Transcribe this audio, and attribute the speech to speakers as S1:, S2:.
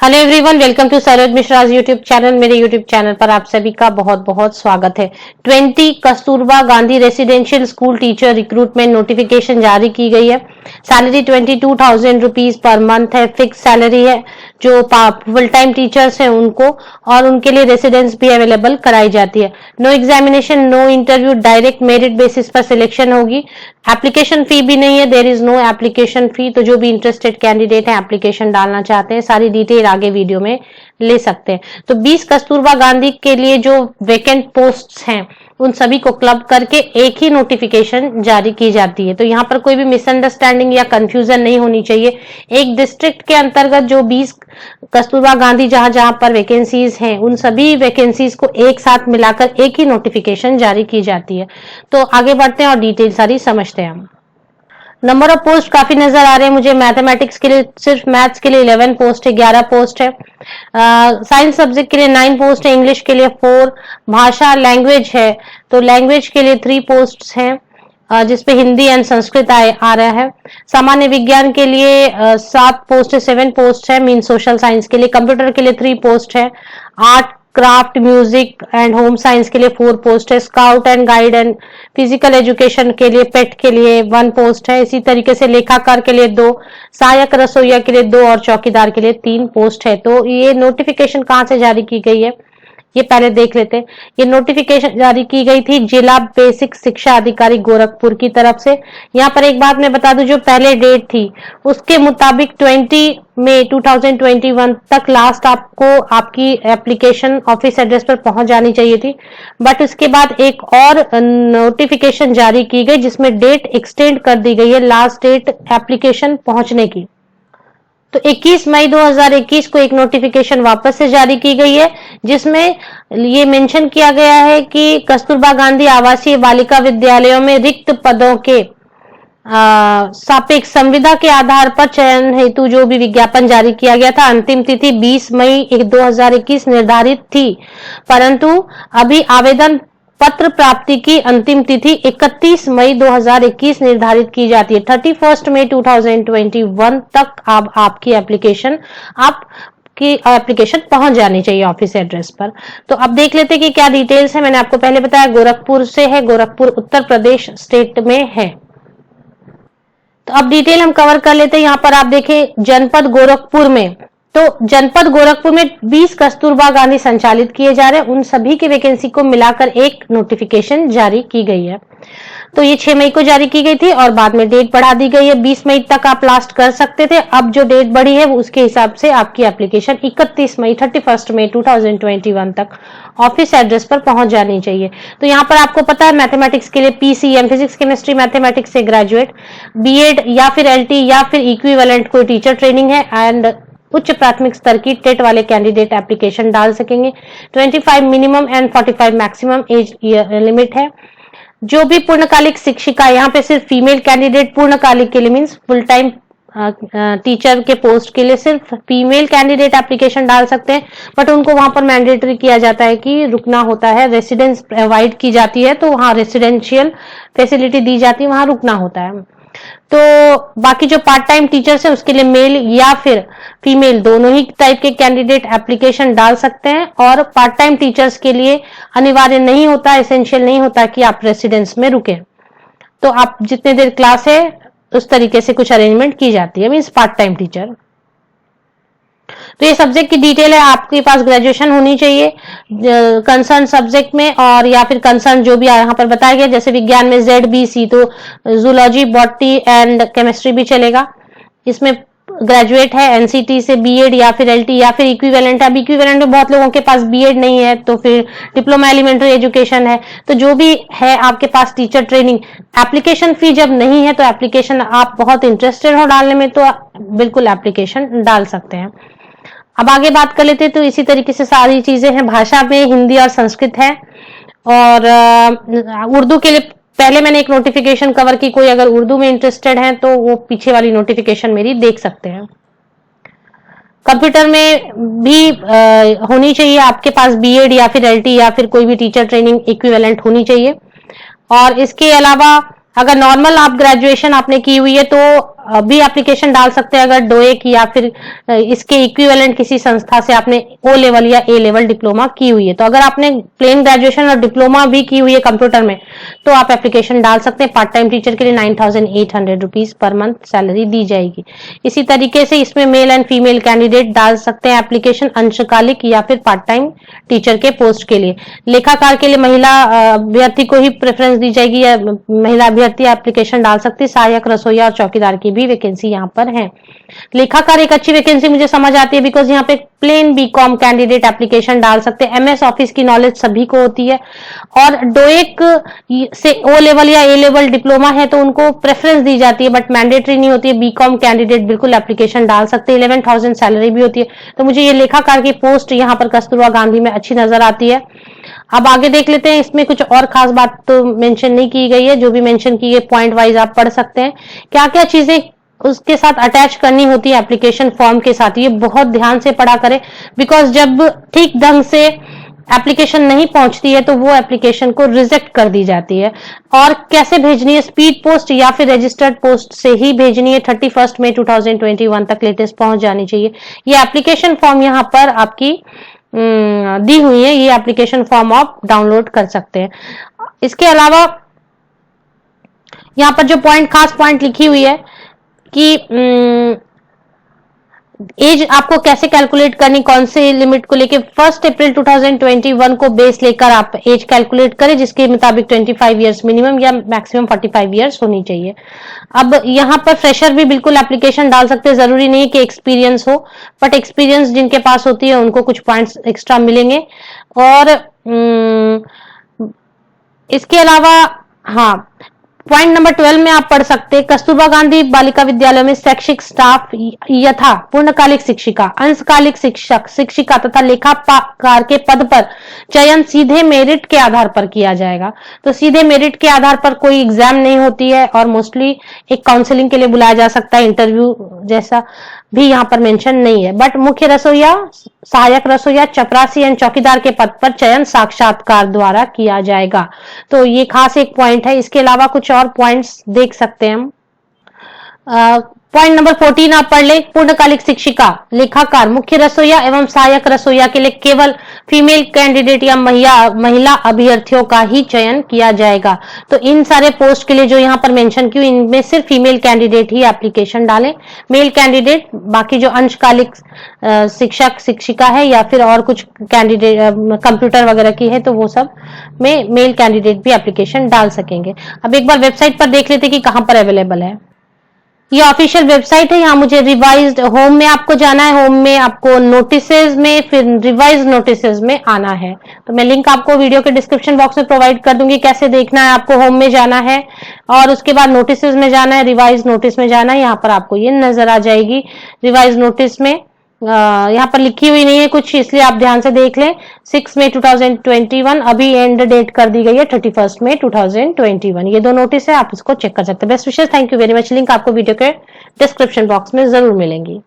S1: Hello everyone, welcome to Saroj Mishra YouTube channel. मेरे YouTube channel पर आप सभी का बहुत बहुत स्वागत है। 20 Kasturba Gandhi residential school teacher recruitment notification जारी की गई है। सैलरी 22,000 रुपीज पर मंथ है, फिक्स सैलरी है। जो फुल टाइम टीचर्स हैं उनको और उनके लिए रेसिडेंस भी अवेलेबल कराई जाती है। No examination, no interview, direct merit basis पर सिलेक्शन होगी। एप्लीकेशन फी भी नहीं है, there is no application fee. तो जो भी इंटरेस्टेड कैंडिडेट हैं, एप्लीकेशन डालना चाहते हैं, सारी डिटेल आगे वीडियो में ले सकते हैं। तो 20 कस्तूरबा गांधी के लिए जो वेकेंट पोस्ट्स हैं उन सभी को क्लब करके एक ही नोटिफिकेशन जारी की जाती है। तो यहाँ पर कोई भी मिसअंडरस्टैंडिंग या कंफ्यूजन नहीं होनी चाहिए। एक डिस्ट्रिक्ट के अंतर्गत जो 20 कस्तूरबा गांधी जहां जहां पर वैकेंसीज हैं उन सभी वैकेंसीज को एक साथ मिलाकर एक ही नोटिफिकेशन जारी की जाती है। तो आगे बढ़ते हैं और डिटेल सारी समझते हैं हम। नंबर ऑफ पोस्ट काफी नजर आ रहे हैं मुझे। मैथमेटिक्स के लिए सिर्फ मैथ्स के लिए 11 पोस्ट है, 11 पोस्ट है। साइंस सब्जेक्ट के लिए 9 पोस्ट है, इंग्लिश के लिए 4, भाषा लैंग्वेज है तो लैंग्वेज के लिए 3 पोस्ट हैं, जिसपे हिंदी एंड संस्कृत आ रहा है। सामान्य विज्ञान के लिए 7 पोस्ट है, 7 पोस्ट है। मीन सोशल साइंस के लिए, कंप्यूटर के लिए 3 पोस्ट है। Art craft music and home science के लिए 4 पोस्ट है। Scout and guide and physical education के लिए, पेट के लिए 1 पोस्ट है। इसी तरीके से लेखाकार के लिए 2, सहायक रसोईया के लिए 2 और चौकीदार के लिए 3 पोस्ट है। तो ये नोटिफिकेशन कहाँ से जारी की गई है ये पहले देख लेते हैं। ये नोटिफिकेशन जारी की गई थी जिला बेसिक शिक्षा अधिकारी गोरखपुर की तरफ से। यहाँ पर एक बात मैं बता दूं, जो पहले डेट थी उसके मुताबिक 20 मई 2021 तक लास्ट आपको आपकी एप्लीकेशन ऑफिस एड्रेस पर पहुंच जानी चाहिए थी। बट उसके बाद एक और नोटिफिकेशन जारी की गई जिसमें डेट एक्सटेंड कर दी गई है, लास्ट डेट एप्लीकेशन पहुंचने की। तो 21 मई 2021 को एक नोटिफिकेशन वापस से जारी की गई है जिसमें ये मेंशन किया गया है कि कस्तूरबा गांधी आवासीय बालिका विद्यालयों में रिक्त पदों के सापेक्ष संविदा के आधार पर चयन हेतु जो भी विज्ञापन जारी किया गया था, अंतिम तिथि 20 मई 2021 निर्धारित थी। परंतु अभी आवेदन पत्र प्राप्ति की अंतिम तिथि 31 मई 2021 निर्धारित की जाती है। 31 मई 2021 तक अब आपकी एप्लीकेशन पहुंच जानी चाहिए ऑफिस एड्रेस पर। तो अब देख लेते हैं कि क्या डिटेल्स है। मैंने आपको पहले बताया गोरखपुर से है, गोरखपुर उत्तर प्रदेश स्टेट में है। तो अब डिटेल हम कवर कर लेते हैं। यहाँ पर आप देखें जनपद गोरखपुर में, तो जनपद गोरखपुर में 20 कस्तूरबा गांधी संचालित किए जा रहे हैं, उन सभी की वैकेंसी को मिलाकर एक नोटिफिकेशन जारी की गई है। तो ये 6 मई को जारी की गई थी और बाद में डेट बढ़ा दी गई है। 20 मई तक आप लास्ट कर सकते थे, अब जो डेट बढ़ी है उसके हिसाब से आपकी एप्लीकेशन 31 मई 31 मई 2021 तक ऑफिस एड्रेस पर पहुंच जानी चाहिए। तो यहाँ पर आपको पता है मैथमेटिक्स के लिए PCM फिजिक्स केमिस्ट्री मैथमेटिक्स से ग्रेजुएट, BEd या फिर LT या फिर इक्विवेलेंट कोई टीचर ट्रेनिंग है एंड उच्च प्राथमिक स्तर की टेट वाले कैंडिडेट एप्लीकेशन डाल सकेंगे। 25 minimum and 45 maximum age limit है। जो भी पूर्णकालिक शिक्षिका, यहाँ पे सिर्फ फीमेल कैंडिडेट पूर्णकालिक के लिए मीन्स फुल टाइम टीचर के पोस्ट के लिए सिर्फ फीमेल कैंडिडेट एप्लीकेशन डाल सकते हैं, बट उनको वहां पर मैंडेटरी किया जाता है कि रुकना होता है। रेसिडेंस प्रोवाइड की जाती है तो वहां रेसिडेंशियल फैसिलिटी दी जाती है, वहां रुकना होता है। तो बाकी जो पार्ट टाइम टीचर्स है उसके लिए मेल या फिर फीमेल दोनों ही टाइप के कैंडिडेट एप्लीकेशन डाल सकते हैं। और पार्ट टाइम टीचर्स के लिए अनिवार्य नहीं होता, एसेंशियल नहीं होता कि आप रेसिडेंस में रुके। तो आप जितने देर क्लास है उस तरीके से कुछ अरेंजमेंट की जाती है, मीन्स पार्ट टाइम टीचर। तो ये सब्जेक्ट की डिटेल है, आपके पास ग्रेजुएशन होनी चाहिए कंसर्न सब्जेक्ट में, और या फिर कंसर्न जो भी यहाँ पर बताया गया, जैसे विज्ञान में ZBC, तो जूलॉजी बॉटनी एंड केमिस्ट्री भी चलेगा। इसमें ग्रेजुएट है NCT से, BEd या फिर LT या फिर इक्विवेलेंट। अब इक्विवेलेंट में बहुत लोगों के पास BEd नहीं है तो फिर डिप्लोमा एलिमेंट्री एजुकेशन है। तो जो भी है आपके पास टीचर ट्रेनिंग, एप्लीकेशन फी जब नहीं है तो एप्लीकेशन आप बहुत इंटरेस्टेड हो डालने में तो बिल्कुल एप्लीकेशन डाल सकते हैं। अब आगे बात कर लेते हैं। तो इसी तरीके से सारी चीजें हैं। भाषा में हिंदी और संस्कृत है, और उर्दू के लिए पहले मैंने एक नोटिफिकेशन कवर की, कोई अगर उर्दू में इंटरेस्टेड है तो वो पीछे वाली नोटिफिकेशन मेरी देख सकते हैं। कंप्यूटर में भी होनी चाहिए आपके पास BEd या फिर LT या फिर कोई भी टीचर ट्रेनिंग इक्विवेलेंट होनी चाहिए। और इसके अलावा अगर नॉर्मल आप ग्रेजुएशन आपने की हुई है तो भी एप्लीकेशन डाल सकते हैं अगर डोएक या फिर इसके इक्विवेलेंट किसी संस्था से आपने ओ लेवल या ए लेवल डिप्लोमा की हुई है। तो अगर आपने प्लेन ग्रेजुएशन और डिप्लोमा भी की हुई है कंप्यूटर में तो आप एप्लीकेशन डाल सकते हैं। पार्ट टाइम टीचर के लिए 9,800 रुपीज पर मंथ सैलरी दी जाएगी। इसी तरीके से इसमें मेल एंड फीमेल कैंडिडेट डाल सकते हैं एप्लीकेशन अंशकालिक या फिर पार्ट टाइम टीचर के पोस्ट के लिए। लेखाकार के लिए महिला अभ्यर्थी को ही प्रेफरेंस दी जाएगी या महिला अभ्यर्थी एप्लीकेशन डाल सकती है। सहायक रसोईया और चौकीदार की भी वैकेंसी यहाँ पर है। लेखाकार एक अच्छी वैकेंसी मुझे समझ आती है बिकॉज यहाँ पे प्लेन बीकॉम कैंडिडेट एप्लीकेशन डाल सकते हैं। एमएस ऑफिस की नॉलेज सभी को होती है और डोएक से ओ लेवल या ए लेवल डिप्लोमा है तो उनको प्रेफरेंस दी जाती है बट मैंडेटरी नहीं होती है। बीकॉम कैंडिडेट बिल्कुल एप्लीकेशन डाल सकते हैं। 11,000 सैलरी भी होती है। तो मुझे ये लेखाकार की पोस्ट यहाँ पर कस्तूरबा गांधी में अच्छी नजर आती है। अब आगे देख लेते हैं। इसमें कुछ और खास बात तो मेंशन नहीं की गई है। जो भी मेंशन की है पॉइंट वाइज आप पढ़ सकते हैं। क्या क्या चीजें उसके साथ अटैच करनी होती है एप्लीकेशन फॉर्म के साथ, ये बहुत ध्यान से पढ़ा करें बिकॉज जब ठीक ढंग से एप्लीकेशन नहीं पहुंचती है तो वो एप्लीकेशन को रिजेक्ट कर दी जाती है। और कैसे भेजनी है, स्पीड पोस्ट या फिर रजिस्टर्ड पोस्ट से ही भेजनी है। 31 मई 2021 तक लेटेस्ट पहुंच जानी चाहिए। ये एप्लीकेशन फॉर्म यहाँ पर आपकी दी हुई है। ये एप्लीकेशन फॉर्म आप डाउनलोड कर सकते हैं। इसके अलावा यहाँ पर जो खास पॉइंट लिखी हुई है कि एज आपको कैसे कैलकुलेट करनी, कौन से लिमिट को लेके 1 अप्रैल 2021 को बेस लेकर आप एज कैलकुलेट करें जिसके मुताबिक 25 इयर्स मिनिमम या मैक्सिमम 45 इयर्स होनी चाहिए। अब यहाँ पर फ्रेशर भी बिल्कुल एप्लीकेशन डाल सकते हैं। जरूरी नहीं है कि एक्सपीरियंस हो बट एक्सपीरियंस जिनके पास होती है उनको कुछ पॉइंट्स एक्स्ट्रा मिलेंगे। और इसके अलावा हाँ, पॉइंट नंबर 12 में आप पढ़ सकते हैं कस्तूरबा गांधी बालिका विद्यालय में शैक्षिक स्टाफ यथा पूर्णकालिक शिक्षिका, अंशकालिक शिक्षक, शिक्षिका तथा लेखाकार के पद पर चयन सीधे मेरिट के आधार पर किया जाएगा। तो सीधे मेरिट के आधार पर कोई एग्जाम नहीं होती है और मोस्टली एक काउंसलिंग के लिए बुलाया जा सकता है। इंटरव्यू जैसा भी यहाँ पर मेंशन नहीं है बट मुख्य रसोईया, सहायक रसोईया, चपरासी एंड चौकीदार के पद पर चयन साक्षात्कार द्वारा किया जाएगा। तो ये खास एक पॉइंट है। इसके अलावा कुछ और पॉइंट्स देख सकते हैं हम। पॉइंट नंबर 14 आप पढ़ ले। पूर्णकालिक शिक्षिका, लेखाकार, मुख्य रसोईया एवं सहायक रसोईया के लिए केवल फीमेल कैंडिडेट या महिला अभ्यर्थियों का ही चयन किया जाएगा। तो इन सारे पोस्ट के लिए जो यहाँ पर मेंशन की इनमें सिर्फ फीमेल कैंडिडेट ही एप्लीकेशन डालें। मेल कैंडिडेट बाकी जो अंशकालिक शिक्षक शिक्षिका है या फिर और कुछ कैंडिडेट कंप्यूटर वगैरह की है तो वो सब में मेल कैंडिडेट भी एप्लीकेशन डाल सकेंगे। अब एक बार वेबसाइट पर देख लेते कि कहां पर अवेलेबल है। ये ऑफिशियल वेबसाइट है। यहाँ मुझे रिवाइज्ड होम में आपको जाना है। होम में आपको नोटिसेज में फिर रिवाइज नोटिसेज में आना है। तो मैं लिंक आपको वीडियो के डिस्क्रिप्शन बॉक्स में प्रोवाइड कर दूंगी कैसे देखना है। आपको होम में जाना है और उसके बाद नोटिसेज में जाना है, रिवाइज नोटिस में जाना है। यहाँ पर आपको ये नजर आ जाएगी रिवाइज नोटिस में। यहाँ पर लिखी हुई नहीं है कुछ इसलिए आप ध्यान से देख लें। 6 मई 2021 अभी एंड डेट कर दी गई है 31 मई 2021। ये दो नोटिस है, आप इसको चेक कर सकते हैं। Best wishes, thank you very much. Link आपको वीडियो के डिस्क्रिप्शन बॉक्स में जरूर मिलेंगी।